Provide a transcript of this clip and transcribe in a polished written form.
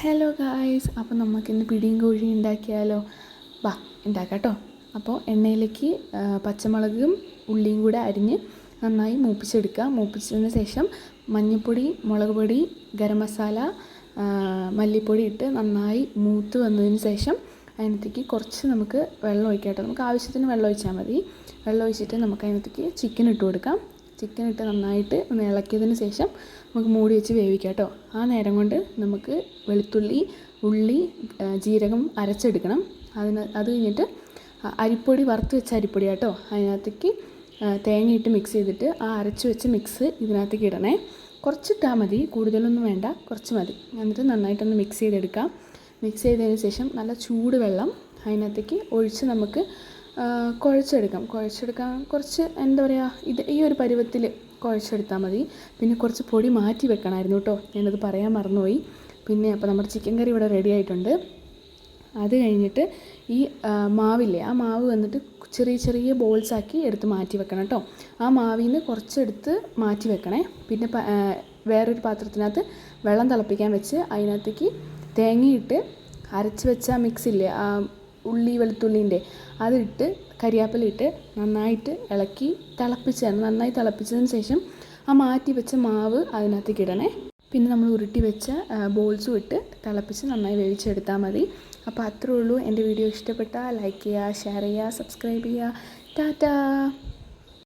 Hello guys, അപ്പോൾ നമുക്കിന്ന് പിടിയും കോഴി ഉണ്ടാക്കിയാലോ? വാ ഉണ്ടാക്കാം കേട്ടോ. അപ്പോൾ എണ്ണയിലേക്ക് പച്ചമുളകും ഉള്ളിയും കൂടെ അരിഞ്ഞ് നന്നായി മൂപ്പിച്ചെടുക്കുക. മൂപ്പിച്ചതിന് ശേഷം മഞ്ഞൾപ്പൊടി, മുളക് പൊടി, ഗരം മസാല, മല്ലിപ്പൊടി ഇട്ട് നന്നായി മൂത്ത് വന്നതിന് ശേഷം അതിനകത്തേക്ക് കുറച്ച് നമുക്ക് വെള്ളം ഒഴിക്കാം കേട്ടോ. നമുക്ക് ആവശ്യത്തിന് വെള്ളം ഒഴിച്ചാൽ മതി. വെള്ളം ഒഴിച്ചിട്ട് നമുക്ക് അതിനകത്തേക്ക് ചിക്കൻ ഇട്ട് കൊടുക്കാം. ചിക്കൻ ഇട്ട് നന്നായിട്ട് ഒന്ന് ഇളക്കിയതിന് ശേഷം നമുക്ക് മൂടി വെച്ച് വേവിക്കാം കേട്ടോ. ആ നേരം കൊണ്ട് നമുക്ക് വെളുത്തുള്ളി, ഉള്ളി, ജീരകം അരച്ചെടുക്കണം. അത് കഴിഞ്ഞിട്ട് അരിപ്പൊടി, വറുത്ത് വെച്ച അരിപ്പൊടി കേട്ടോ, അതിനകത്തേക്ക് തേങ്ങയിട്ട് മിക്സ് ചെയ്തിട്ട് ആ അരച്ച് വെച്ച മിക്സ് ഇതിനകത്തേക്ക് ഇടണേ. കുറച്ചിട്ടാൽ മതി, കൂടുതലൊന്നും വേണ്ട, കുറച്ച് മതി. എന്നിട്ട് നന്നായിട്ടൊന്ന് മിക്സ് ചെയ്തെടുക്കാം. മിക്സ് ചെയ്തതിന് ശേഷം നല്ല ചൂട് വെള്ളം അതിനകത്തേക്ക് ഒഴിച്ച് നമുക്ക് കുഴച്ചെടുക്കാം. കുറച്ച് എന്താ പറയുക, ഈ ഒരു പരുവത്തിൽ കുഴച്ചെടുത്താൽ മതി. പിന്നെ കുറച്ച് പൊടി മാറ്റി വെക്കണമായിരുന്നു കേട്ടോ, ഞാനത് പറയാൻ മറന്നുപോയി. പിന്നെ അപ്പോൾ നമ്മുടെ ചിക്കൻ കറി ഇവിടെ റെഡി ആയിട്ടുണ്ട്. അത് കഴിഞ്ഞിട്ട് ഈ മാവില്ലേ, ആ മാവ് വന്നിട്ട് ചെറിയ ചെറിയ ബോൾസാക്കി എടുത്ത് മാറ്റി വെക്കണം കേട്ടോ. ആ മാവിൽ നിന്ന് കുറച്ചെടുത്ത് മാറ്റി വെക്കണേ. പിന്നെ വേറൊരു പാത്രത്തിനകത്ത് വെള്ളം തിളപ്പിക്കാൻ വെച്ച് അതിനകത്തേക്ക് തേങ്ങയിട്ട് അരച്ച് വെച്ച മിക്സില്ലേ, ആ ഉള്ളി വെളുത്തുള്ളീൻ്റെ, അതിട്ട് കരിയാപ്പില ഇട്ട് നന്നായിട്ട് ഇളക്കി നന്നായി തിളപ്പിച്ചതിന് ശേഷം ആ മാറ്റി വെച്ച മാവ് അതിനകത്തേക്ക് ഇടണേ. പിന്നെ നമ്മൾ ഉരുട്ടി വെച്ച ബോൾസും ഇട്ട് തിളപ്പിച്ച് നന്നായി വേവിച്ചെടുത്താൽ മതി. അപ്പോൾ അത്രേ ഉള്ളൂ. എൻ്റെ വീഡിയോ ഇഷ്ടപ്പെട്ടാൽ ലൈക്ക് ചെയ്യുക, ഷെയർ ചെയ്യുക, സബ്സ്ക്രൈബ് ചെയ്യുക. ടാറ്റാ.